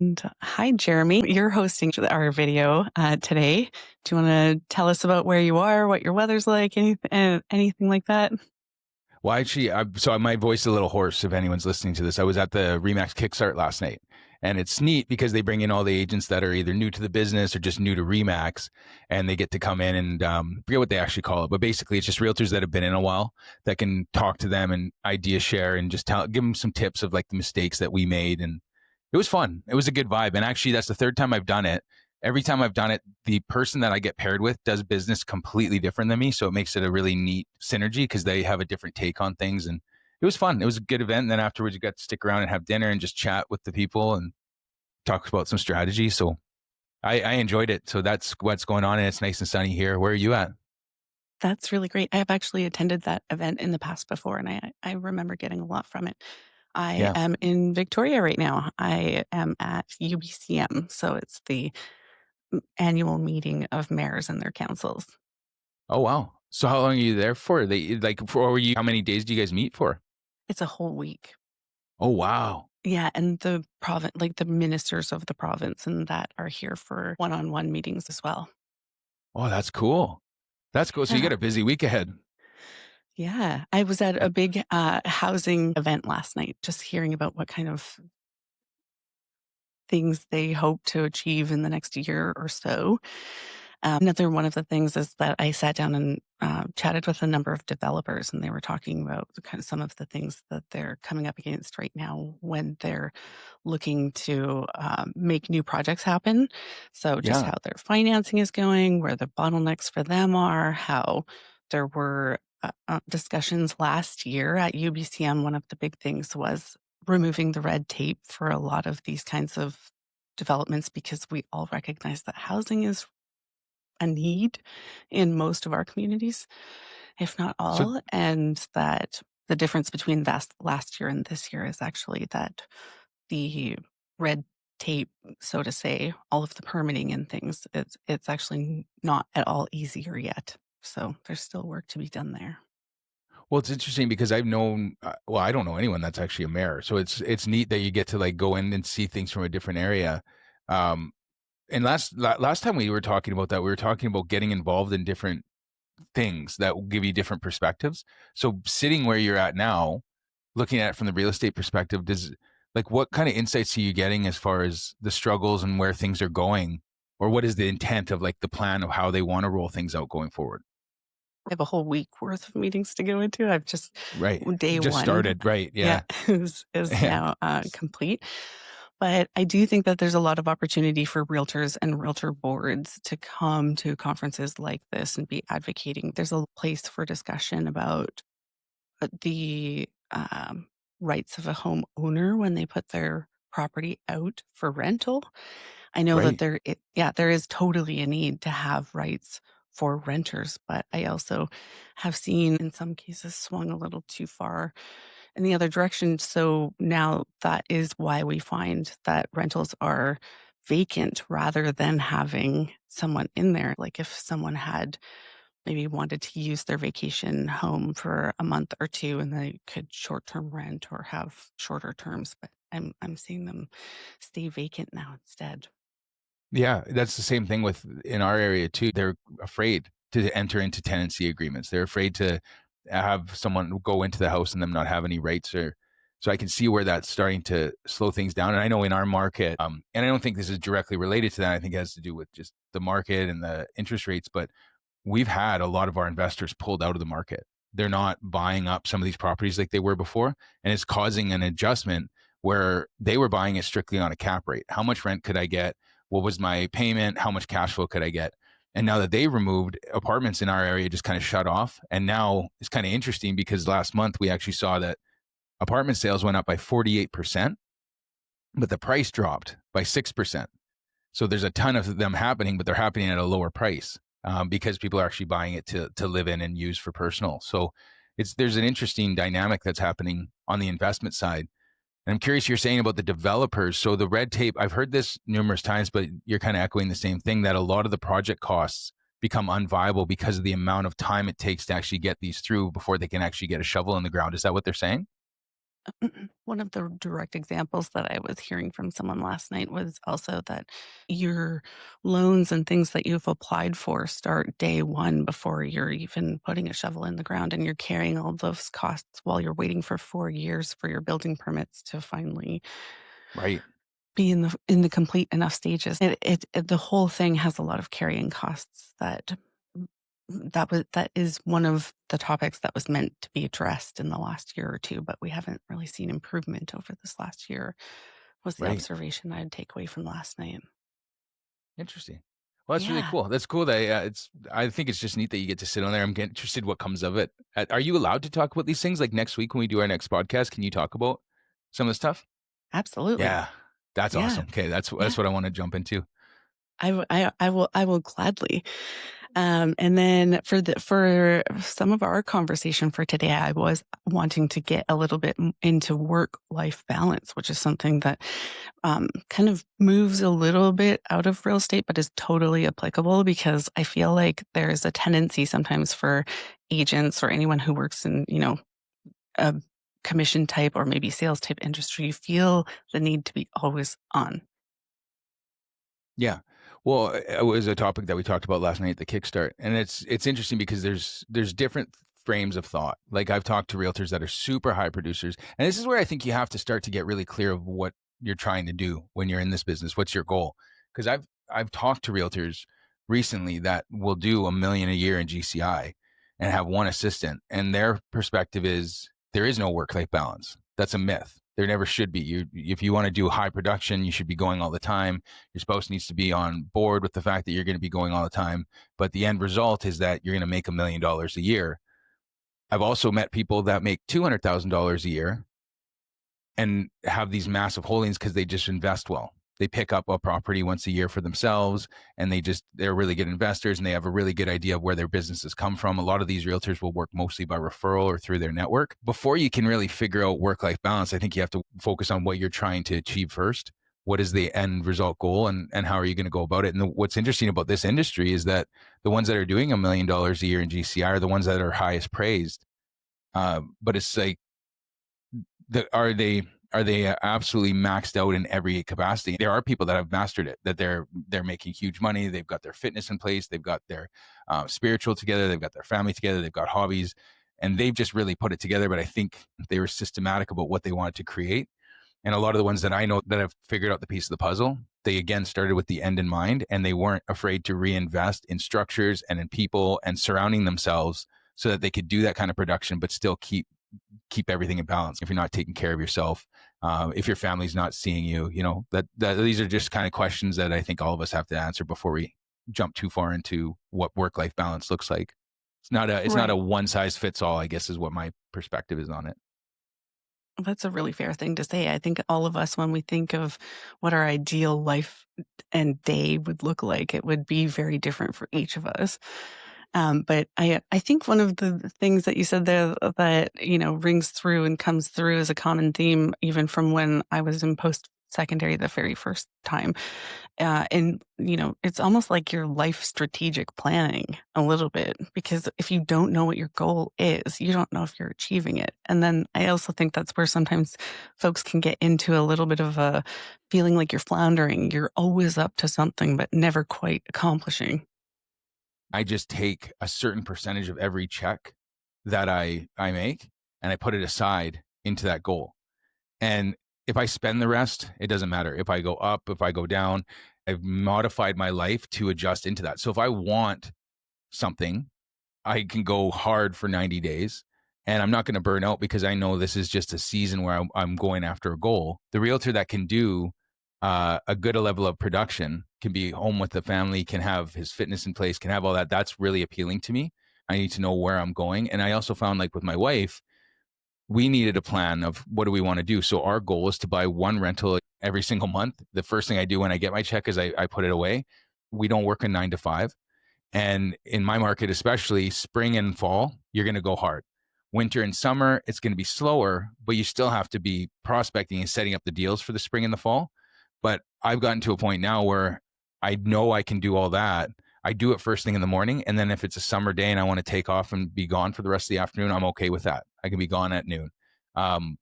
And hi, Jeremy. You're hosting our video today. Do you want to tell us about where you are, what your weather's like, anything like that? Well, actually, so my voice is a little hoarse if anyone's listening to this. I was at the Remax Kickstart last night, and it's neat because they bring in all the agents that are either new to the business or just new to Remax, and they get to come in and forget what they actually call it, but basically it's just realtors that have been in a while that can talk to them and idea share and just give them some tips of like the mistakes that we made. And it was fun. It was a good vibe. And actually, that's the third time I've done it. Every time I've done it, the person that I get paired with does business completely different than me. So it makes it a really neat synergy because they have a different take on things. And it was fun. It was a good event. And then afterwards, you got to stick around and have dinner and just chat with the people and talk about some strategy. So I enjoyed it. So that's what's going on. And it's nice and sunny here. Where are you at? That's really great. I have actually attended that event in the past before, and I remember getting a lot from it. I Yeah. am in Victoria right now. I am at UBCM, so it's the annual meeting of mayors and their councils. Oh, wow. So how long are you there for? How many days do you guys meet for? It's a whole week. Oh, wow. Yeah, and the province, like the ministers of the province, and that are here for one-on-one meetings as well. Oh, that's cool. That's cool. So you Yeah. got a busy week ahead. Yeah, I was at a big housing event last night, just hearing about what kind of things they hope to achieve in the next year or so. Another one of the things is that I sat down and chatted with a number of developers, and they were talking about kind of some of the things that they're coming up against right now when they're looking to make new projects happen. So just Yeah. how their financing is going, where the bottlenecks for them are, how there were discussions last year at UBCM. One of the big things was removing the red tape for a lot of these kinds of developments because we all recognize that housing is a need in most of our communities, if not So all, and that the difference between last year and this year is actually that the red tape, so to say, all of the permitting and things, it's actually not at all easier yet. So there's still work to be done there. Well, it's interesting because I've known, I don't know anyone that's actually a mayor. So it's neat that you get to like go in and see things from a different area. Um, and last time we were talking about that, we were talking about getting involved in different things that will give you different perspectives. So sitting where you're at now, looking at it from the real estate perspective, does like what kind of insights are you getting as far as the struggles and where things are going, or what is the intent of like the plan of how they want to roll things out going forward? I have a whole week worth of meetings to go into. I've just Right. day Just one, started. Right. yeah, Yeah. is Yeah. now complete. But I do think that there's a lot of opportunity for realtors and realtor boards to come to conferences like this and be advocating. There's a place for discussion about the rights of a homeowner when they put their property out for rental. I know that Right. there is totally a need to have rights for renters, but I also have seen in some cases swung a little too far in the other direction. So now that is why we find that rentals are vacant rather than having someone in there. Like if someone had maybe wanted to use their vacation home for a month or two and they could short-term rent or have shorter terms, but I'm seeing them stay vacant now instead. Yeah, that's the same thing with in our area too. They're afraid to enter into tenancy agreements. They're afraid to have someone go into the house and them not have any rights or so I can see where that's starting to slow things down. And I know in our market, and I don't think this is directly related to that. I think it has to do with just the market and the interest rates, but we've had a lot of our investors pulled out of the market. They're not buying up some of these properties like they were before. And it's causing an adjustment where they were buying it strictly on a cap rate. How much rent could I get? What was my payment? How much cash flow could I get? And now that they removed apartments in our area, just kind of shut off. And now it's kind of interesting because last month we actually saw that apartment sales went up by 48%, but the price dropped by 6%. So there's a ton of them happening, but they're happening at a lower price because people are actually buying it to live in and use for personal. So there's an interesting dynamic that's happening on the investment side. And I'm curious, you're saying about the developers. So the red tape, I've heard this numerous times, but you're kind of echoing the same thing that a lot of the project costs become unviable because of the amount of time it takes to actually get these through before they can actually get a shovel in the ground. Is that what they're saying? One of the direct examples that I was hearing from someone last night was also that your loans and things that you've applied for start day one before you're even putting a shovel in the ground, and you're carrying all those costs while you're waiting for 4 years for your building permits to finally Right. be in the complete enough stages. The whole thing has a lot of carrying costs that is one of the topics that was meant to be addressed in the last year or two, but we haven't really seen improvement over this last year, was the Right. observation I'd take away from last night. Interesting. Well, that's really Yeah, cool. That's cool that it's. I think it's just neat that you get to sit on there. I'm getting interested what comes of it. Are you allowed to talk about these things? Like next week when we do our next podcast, can you talk about some of the stuff? absolutely. Yeah, that's Yeah, awesome. Okay, yeah. that's what I want to jump into. I will gladly. And then for some of our conversation for today, I was wanting to get a little bit into work-life balance, which is something that kind of moves a little bit out of real estate, but is totally applicable because I feel like there's a tendency sometimes for agents or anyone who works in, a commission type or maybe sales type industry, you feel the need to be always on. Yeah. Well, it was a topic that we talked about last night at the Kickstart, and it's interesting because there's different frames of thought. Like I've talked to realtors that are super high producers, and this is where I think you have to start to get really clear of what you're trying to do when you're in this business. What's your goal? Because I've talked to realtors recently that will do 1 million a year in GCI and have one assistant, and their perspective is there is no work-life balance. That's a myth. There never should be. If you want to do high production, you should be going all the time. Your spouse needs to be on board with the fact that you're going to be going all the time. But the end result is that you're going to make $1 million a year. I've also met people that make $200,000 a year and have these massive holdings because they just invest well. They pick up a property once a year for themselves, and they're really good investors, and they have a really good idea of where their businesses come from. A lot of these realtors will work mostly by referral or through their network. Before you can really figure out work-life balance, I think you have to focus on what you're trying to achieve first. What is the end result goal, and how are you going to go about it? And what's interesting about this industry is that the ones that are doing $1 million a year in GCI are the ones that are highest praised. But it's like, are they absolutely maxed out in every capacity? There are people that have mastered it, that they're making huge money. They've got their fitness in place. They've got their spiritual together. They've got their family together. They've got hobbies, and they've just really put it together. But I think they were systematic about what they wanted to create. And a lot of the ones that I know that have figured out the piece of the puzzle, they again started with the end in mind, and they weren't afraid to reinvest in structures and in people and surrounding themselves so that they could do that kind of production, but still keep everything in balance. If you're not taking care of yourself, if your family's not seeing you, that these are just kind of questions that I think all of us have to answer before we jump too far into what work-life balance looks like. It's not a Right. one size fits all, I guess, is what my perspective is on it. That's a really fair thing to say. I think all of us, when we think of what our ideal life and day would look like, it would be very different for each of us. But I think one of the things that you said there that, rings through and comes through as a common theme, even from when I was in post secondary the very first time. And, it's almost like your life strategic planning a little bit, because if you don't know what your goal is, you don't know if you're achieving it. And then I also think that's where sometimes folks can get into a little bit of a feeling like you're floundering. You're always up to something, but never quite accomplishing. I just take a certain percentage of every check that I make and I put it aside into that goal. And if I spend the rest, it doesn't matter. If I go up, if I go down, I've modified my life to adjust into that. So if I want something, I can go hard for 90 days and I'm not going to burn out because I know this is just a season where I'm going after a goal. The realtor that can do a good level of production, can be home with the family, can have his fitness in place, can have all that. That's really appealing to me. I need to know where I'm going. And I also found, like with my wife, we needed a plan of what do we want to do. So our goal is to buy one rental every single month. The first thing I do when I get my check is I put it away. We don't work a 9 to 5. And in my market, especially spring and fall, you're going to go hard. Winter and summer, it's going to be slower, but you still have to be prospecting and setting up the deals for the spring and the fall. But I've gotten to a point now where I know I can do all that. I do it first thing in the morning. And then if it's a summer day and I want to take off and be gone for the rest of the afternoon, I'm okay with that. I can be gone at noon. Um,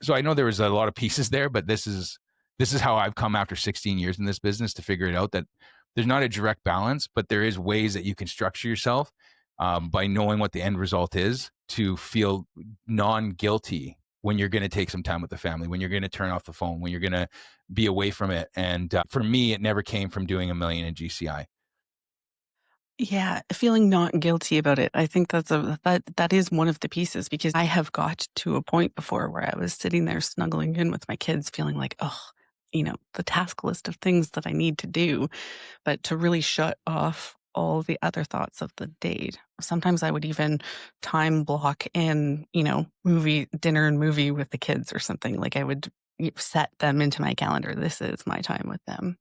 So I know there was a lot of pieces there, but this is how I've come after 16 years in this business to figure it out, that there's not a direct balance, but there is ways that you can structure yourself by knowing what the end result is to feel non-guilty when you're going to take some time with the family, when you're going to turn off the phone, when you're going to be away from it. And for me, it never came from doing a million in GCI. Yeah, feeling not guilty about it. I think that is one of the pieces because I have got to a point before where I was sitting there snuggling in with my kids feeling like, oh, the task list of things that I need to do, but to really shut off all the other thoughts of the day. Sometimes I would even time block in, dinner and movie with the kids or something. Like I would set them into my calendar. This is my time with them.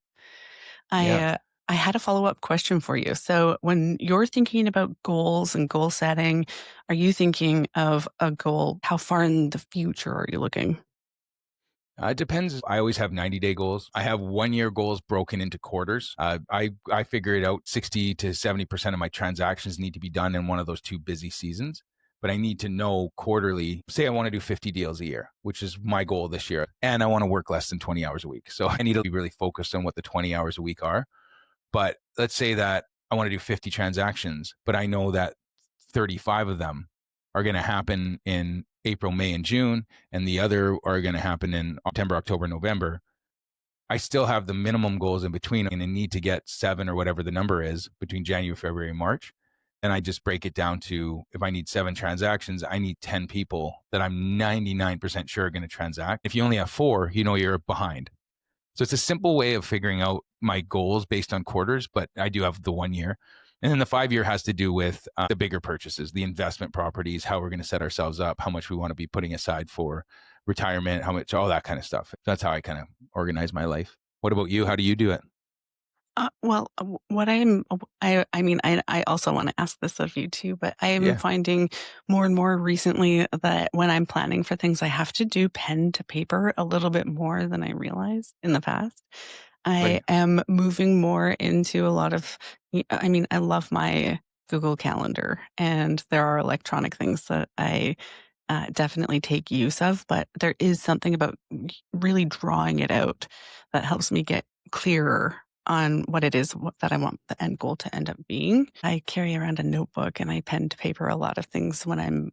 I Yeah. uh, I had a follow-up question for you. So when you're thinking about goals and goal setting, are you thinking of a goal? How far in the future are you looking? It depends. I always have 90-day goals. I have 1 year goals broken into quarters. I figure it out. 60 to 70% of my transactions need to be done in one of those two busy seasons. But I need to know quarterly. Say I want to do 50 deals a year, which is my goal this year, and I want to work less than 20 hours a week. So I need to be really focused on what the 20 hours a week are. But let's say that I want to do 50 transactions, but I know that 35 of them are going to happen in April, May, and June, and the other are going to happen in September, October, November. I still have the minimum goals in between and I need to get 7 or whatever the number is between January, February, and March. And I just break it down to if I need 7 transactions, I need 10 people that I'm 99% sure are going to transact. If you only have 4, you're behind. So it's a simple way of figuring out my goals based on quarters, but I do have the 1 year. And then the 5 year has to do with the bigger purchases, the investment properties, how we're going to set ourselves up, how much we want to be putting aside for retirement, how much, all that kind of stuff. That's how I kind of organize my life. What about you? How do you do it? What I also want to ask this of you too, but I am Yeah. finding more and more recently that when I'm planning for things, I have to do pen to paper a little bit more than I realized in the past. I Like, am moving more into a lot of, I love my Google Calendar, and there are electronic things that I definitely take use of, but there is something about really drawing it out that helps me get clearer on what it is that I want the end goal to end up being. I carry around a notebook and I pen to paper a lot of things when I'm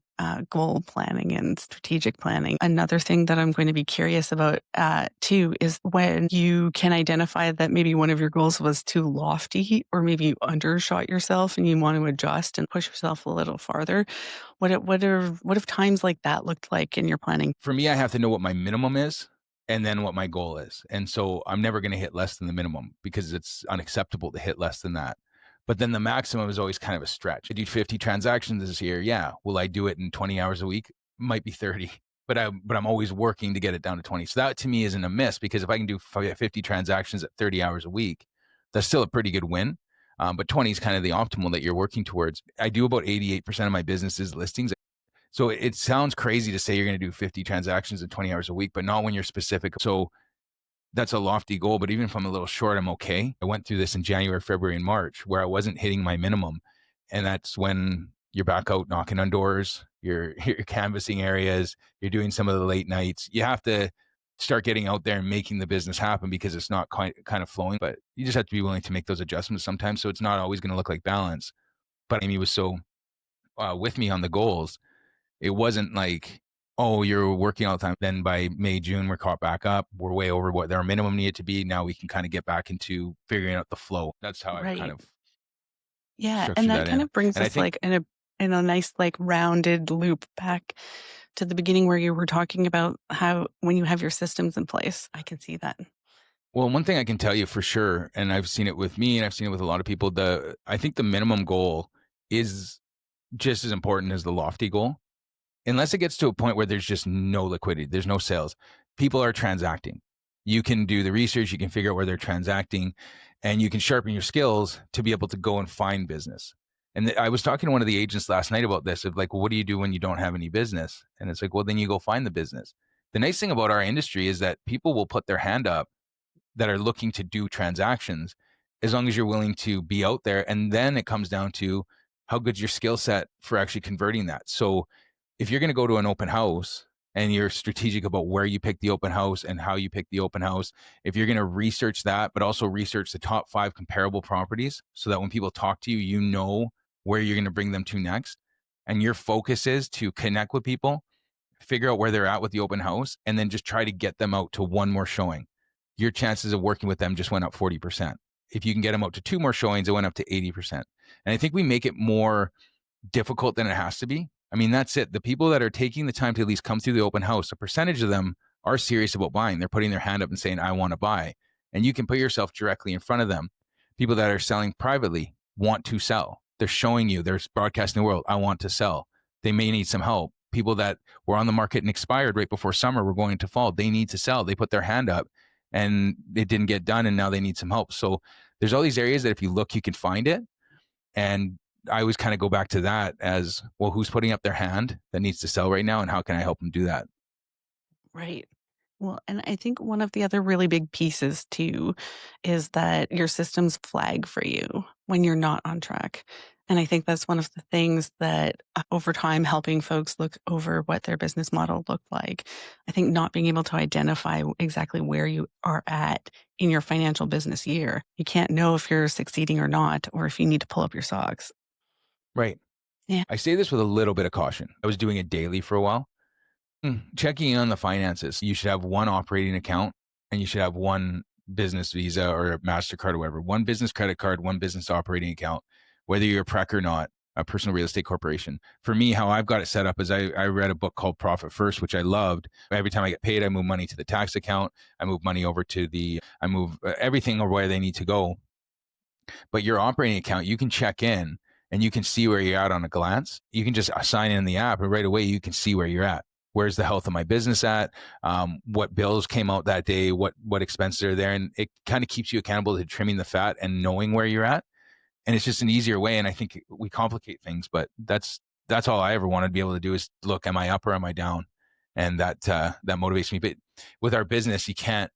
goal planning and strategic planning. Another thing that I'm going to be curious about too is when you can identify that maybe one of your goals was too lofty or maybe you undershot yourself and you want to adjust and push yourself a little farther. What have times like that looked like in your planning? for me, I have to know what my minimum is and then what my goal is. And so I'm never going to hit less than the minimum because it's unacceptable to hit less than that. But then the maximum is always kind of a stretch. I do 50 transactions this year. Yeah. Will I do it in 20 hours a week? Might be 30. But I'm always working to get it down to 20. So that to me isn't a miss because if I can do 50 transactions at 30 hours a week, that's still a pretty good win. But 20 is kind of the optimal that you're working towards. I do about 88% of my business's listings. So it sounds crazy to say you're going to do 50 transactions in 20 hours a week, but not when you're specific. So that's a lofty goal, but even if I'm a little short, I'm okay. I went through this in January, February, and March where I wasn't hitting my minimum. And that's when you're back out knocking on doors, you're canvassing areas, you're doing some of the late nights. You have to start getting out there and making the business happen because it's not quite kind of flowing, but you just have to be willing to make those adjustments sometimes. So it's not always going to look like balance. But Amy was so with me on the goals. It wasn't like, oh, you're working all the time. Then by May, June, we're caught back up. We're way over what our minimum needed to be. Now we can kind of get back into figuring out the flow. That's how I've kind Right. of Yeah, and structured that that kind in. of brings And I us think, like in a nice like rounded loop back to the beginning where you were talking about how when you have your systems in place, I can see that. well, one thing I can tell you for sure, and I've seen it with me and I've seen it with a lot of people, I think the minimum goal is just as important as the lofty goal. Unless it gets to a point where there's just no liquidity, there's no sales, people are transacting. You can do the research, you can figure out where they're transacting, and you can sharpen your skills to be able to go and find business. And I was talking to one of the agents last night about this of like, well, what do you do when you don't have any business? And it's like, well, then you go find the business. The nice thing about our industry is that people will put their hand up that are looking to do transactions as long as you're willing to be out there. And then it comes down to how good's your skill set for actually converting that. So if you're going to go to an open house and you're strategic about where you pick the open house and how you pick the open house, if you're going to research that, but also research the top 5 comparable properties so that when people talk to you, you know where you're going to bring them to next. And your focus is to connect with people, figure out where they're at with the open house, and then just try to get them out to one more showing. Your chances of working with them just went up 40%. If you can get them out to 2 more showings, it went up to 80%. And I think we make it more difficult than it has to be. I mean, that's it. The people that are taking the time to at least come through the open house, a percentage of them are serious about buying. They're putting their hand up and saying, I want to buy. And you can put yourself directly in front of them. People that are selling privately want to sell. They're showing you, they're broadcasting the world, I want to sell. They may need some help. People that were on the market and expired right before summer were going to fall. They need to sell. They put their hand up and it didn't get done, and now they need some help. So there's all these areas that if you look, you can find it. And I always kind of go back to that as, well, who's putting up their hand that needs to sell right now, and how can I help them do that? Right. Well, and I think one of the other really big pieces too is that your systems flag for you when you're not on track. And I think that's one of the things that over time helping folks look over what their business model looked like. I think not being able to identify exactly where you are at in your financial business year. You can't know if you're succeeding or not, or if you need to pull up your socks. Right. Yeah. I say this with a little bit of caution. I was doing it daily for a while. Checking in on the finances. You should have one operating account and you should have one business Visa or MasterCard or whatever. One business credit card, one business operating account, whether you're a PREC or not, a personal real estate corporation. For me, how I've got it set up is I read a book called Profit First, which I loved. Every time I get paid, I move money to the tax account. I move money over to I move everything over where they need to go. But your operating account, you can check in and you can see where you're at on a glance. You can just sign in the app and right away you can see where you're at. Where's the health of my business at? What bills came out that day? What expenses are there? And it kind of keeps you accountable to trimming the fat and knowing where you're at. And it's just an easier way. And I think we complicate things, but that's all I ever wanted to be able to do is look, am I up or am I down? And that motivates me. But with our business, you can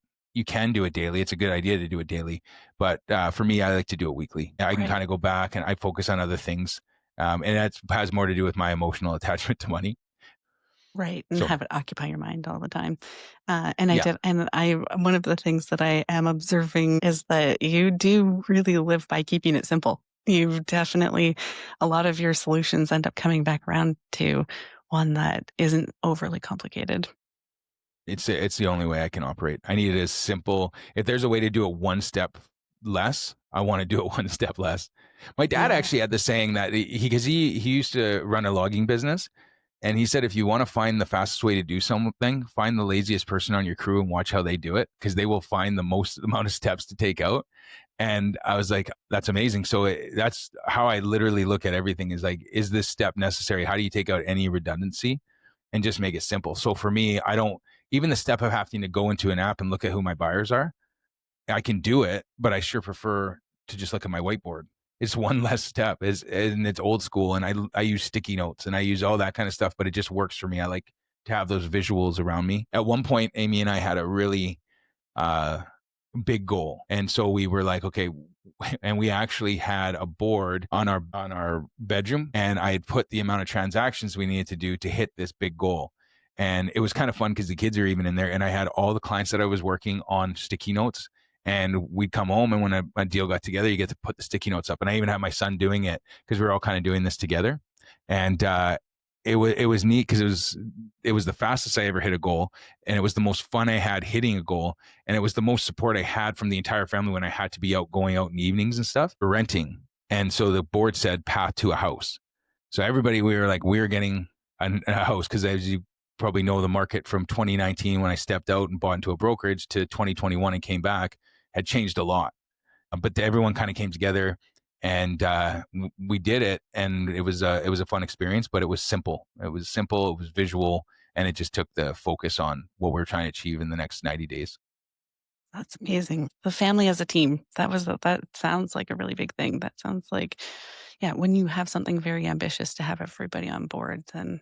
do it daily. It's a good idea to do it daily. But for me, I like to do it weekly. I can kind of go back and I focus on other things. And that has more to do with my emotional attachment to money. Right, and So have it occupy your mind all the time. And yeah, one of the things that I am observing is that you do really live by keeping it simple. You've definitely, a lot of your solutions end up coming back around to one that isn't overly complicated. it's the only way I can operate. I need it as simple. If there's a way to do it one step less, I want to do it one step less. My dad Yeah. actually had the saying that because he used to run a logging business. And he said, if you want to find the fastest way to do something, find the laziest person on your crew and watch how they do it, because they will find the most amount of steps to take out. And I was like, that's amazing. So that's how I literally look at everything is like, is this step necessary? How do you take out any redundancy and just make it simple? So for me, I don't, even the step of having to go into an app and look at who my buyers are, I can do it, but I sure prefer to just look at my whiteboard. It's one less step, and it's old school. And I use sticky notes and I use all that kind of stuff, but it just works for me. I like to have those visuals around me. At one point, Amy and I had a really uh, big goal, and so we were like, okay, and we actually had a board on our bedroom, and I had put the amount of transactions we needed to do to hit this big goal. And it was kind of fun because the kids are even in there, and I had all the clients that I was working on sticky notes. And we'd come home, and when a deal got together, you get to put the sticky notes up. And I even had my son doing it because we were all kind of doing this together. And it was neat because it was the fastest I ever hit a goal, and it was the most fun I had hitting a goal, and it was the most support I had from the entire family when I had to be going out in the evenings and stuff, renting. And so the board said path to a house. So everybody, we were getting a house because, as you probably know, the market from 2019 when I stepped out and bought into a brokerage to 2021 and came back had changed a lot. But everyone kind of came together, and we did it, and it was a fun experience. But it was simple. It was simple. It was visual, and it just took the focus on what we're trying to achieve in the next 90 days. That's amazing. The family as a team. That sounds like a really big thing. That sounds like, yeah, when you have something very ambitious to have everybody on board, then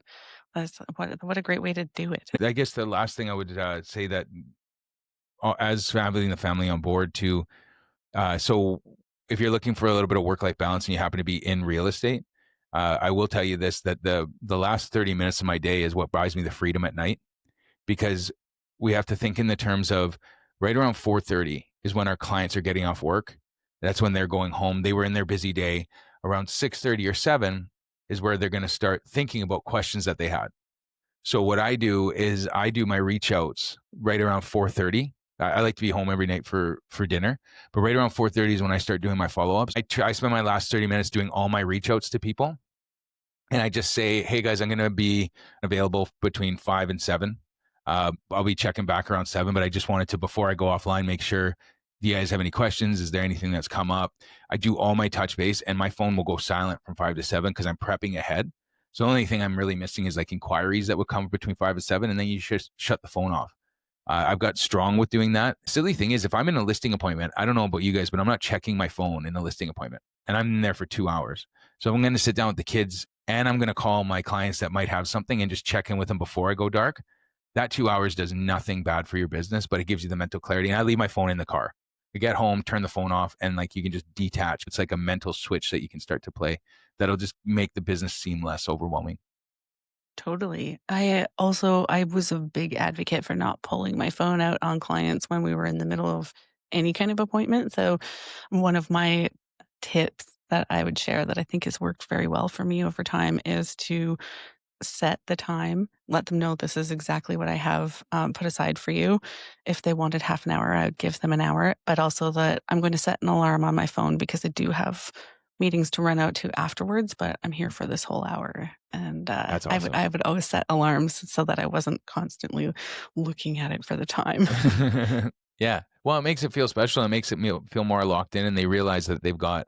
that's what a great way to do it. I guess the last thing I would say that as having the family on board too. So if you're looking for a little bit of work-life balance and you happen to be in real estate, I will tell you this, that the last 30 minutes of my day is what buys me the freedom at night. because we have to think in the terms of right around 4:30 is when our clients are getting off work. That's when they're going home. They were in their busy day. Around 6:30 or 7 is where they're going to start thinking about questions that they had. So what I do is I do my reach outs right around 4:30. I like to be home every night for dinner, but right around 4:30 is when I start doing my follow ups. I spend my last 30 minutes doing all my reach outs to people, and I just say, "Hey guys, I'm going to be available between 5 and 7. I'll be checking back around 7, but I just wanted to, before I go offline, make sure. Do you guys have any questions? Is there anything that's come up?" I do all my touch base, and my phone will go silent from 5 to 7 because I'm prepping ahead. So the only thing I'm really missing is like inquiries that would come between 5 and 7, and then you just shut the phone off. I've got strong with doing that. Silly thing is, if I'm in a listing appointment, I don't know about you guys, but I'm not checking my phone in a listing appointment, and I'm in there for 2 hours. So I'm going to sit down with the kids, and I'm going to call my clients that might have something and just check in with them before I go dark. That 2 hours does nothing bad for your business, but it gives you the mental clarity. And I leave my phone in the car. I get home, turn the phone off, and like you can just detach. It's like a mental switch that you can start to play that'll just make the business seem less overwhelming. Totally. I was a big advocate for not pulling my phone out on clients when we were in the middle of any kind of appointment. So one of my tips that I would share that I think has worked very well for me over time is to set the time, let them know this is exactly what I have put aside for you. If they wanted half an hour, I would give them an hour, but also that I'm going to set an alarm on my phone because I do have meetings to run out to afterwards, but I'm here for this whole hour. And That's I would awesome. I would always set alarms so that I wasn't constantly looking at it for the time. Yeah. Well, it makes it feel special. It makes it feel more locked in, and they realize that they've got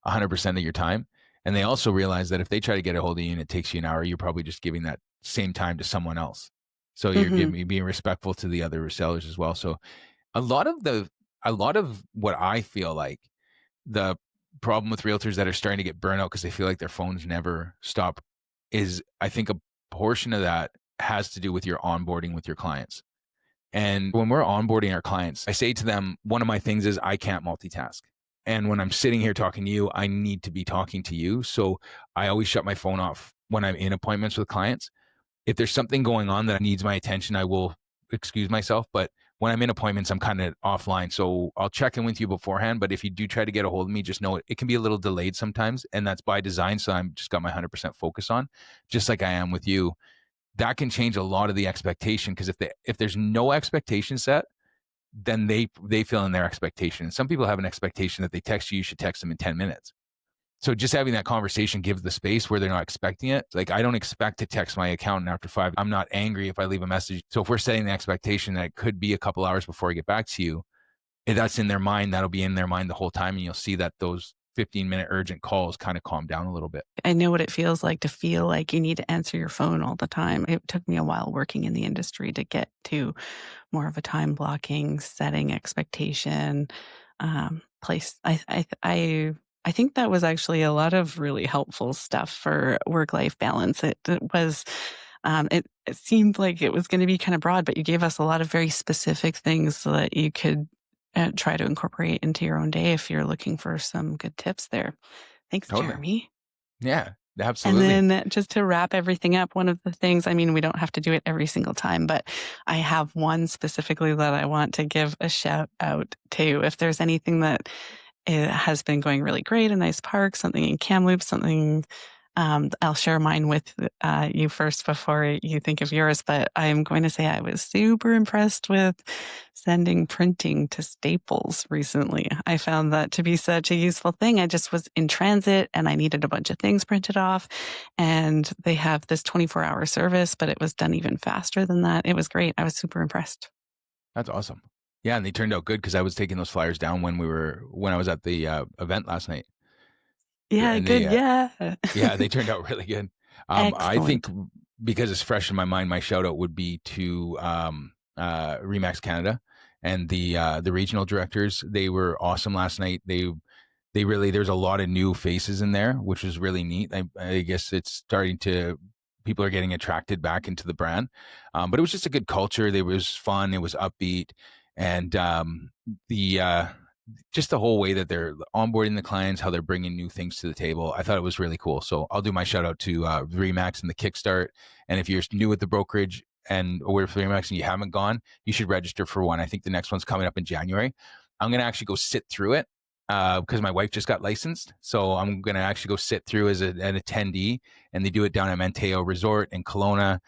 100% of your time. And they also realize that if they try to get a hold of you and it takes you an hour, you're probably just giving that same time to someone else. So you're Hmm. giving, being respectful to the other resellers as well. So a lot of the, a lot of what I feel like the problem with realtors that are starting to get burnout because they feel like their phones never stop is, I think a portion of that has to do with your onboarding with your clients. And when we're onboarding our clients, I say to them, one of my things is I can't multitask. And when I'm sitting here talking to you, I need to be talking to you. So I always shut my phone off when I'm in appointments with clients. If there's something going on that needs my attention, I will excuse myself. But when I'm in appointments, I'm kind of offline. So I'll check in with you beforehand. But if you do try to get a hold of me, just know it can be a little delayed sometimes. And that's by design. So I'm just got my 100% focus on, just like I am with you. That can change a lot of the expectation because if there's no expectation set, then they fill in their expectation. Some people have an expectation that they text you, you should text them in 10 minutes. So just having that conversation gives the space where they're not expecting it. Like I don't expect to text my accountant after 5. I'm not angry if I leave a message. So if we're setting the expectation that it could be a couple hours before I get back to you, if that's in their mind, that'll be in their mind the whole time. And you'll see that those 15-minute urgent calls kind of calm down a little bit. I know what it feels like to feel like you need to answer your phone all the time. It took me a while working in the industry to get to more of a time blocking, setting expectation, place. I think that was actually a lot of really helpful stuff for work life balance. It was. It seemed like it was going to be kind of broad, but you gave us a lot of very specific things so that you could try to incorporate into your own day if you're looking for some good tips there. Thanks, Totally. Jeremy. Yeah, And absolutely. then just to wrap everything up, one of the things, I mean, we don't have to do it every single time, but I have one specifically that I want to give a shout out to. If there's anything that has been going really great, a nice park, something in Kamloops, something, I'll share mine with you first before you think of yours, but I'm going to say I was super impressed with sending printing to Staples recently. I found that to be such a useful thing. I just was in transit and I needed a bunch of things printed off, and they have this 24-hour service, but it was done even faster than that. It was great. I was super impressed. That's awesome. Yeah, and they turned out good because I was taking those flyers down when I was at the event last night. Yeah, And good. Yeah. yeah, they turned out really good. I think Excellent. because it's fresh in my mind, my shout out would be to Remax Canada and the regional directors. They were awesome last night. They really, there's a lot of new faces in there, which is really neat. I guess it's starting to, people are getting attracted back into the brand. But it was just a good culture. It was fun. It was upbeat. And the just the whole way that they're onboarding the clients, how they're bringing new things to the table. I thought it was really cool. So I'll do my shout out to Remax and the Kickstart. And if you're new at the brokerage, and aware for Remax and you haven't gone, you should register for one. I think the next one's coming up in January. I'm going to actually go sit through it because my wife just got licensed. So I'm going to actually go sit through as an attendee, and they do it down at Manteo Resort in Kelowna.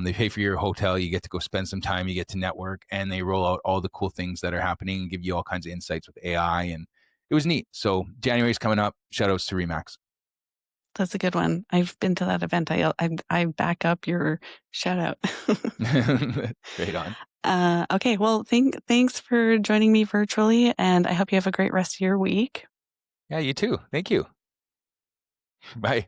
They pay for your hotel. You get to go spend some time. You get to network, and they roll out all the cool things that are happening and give you all kinds of insights with AI. And it was neat. So January's coming up. Shout outs to Remax. That's a good one. I've been to that event. I back up your shout out. Right on. Okay, well, thanks for joining me virtually, and I hope you have a great rest of your week. Yeah, you too. Thank you. Bye.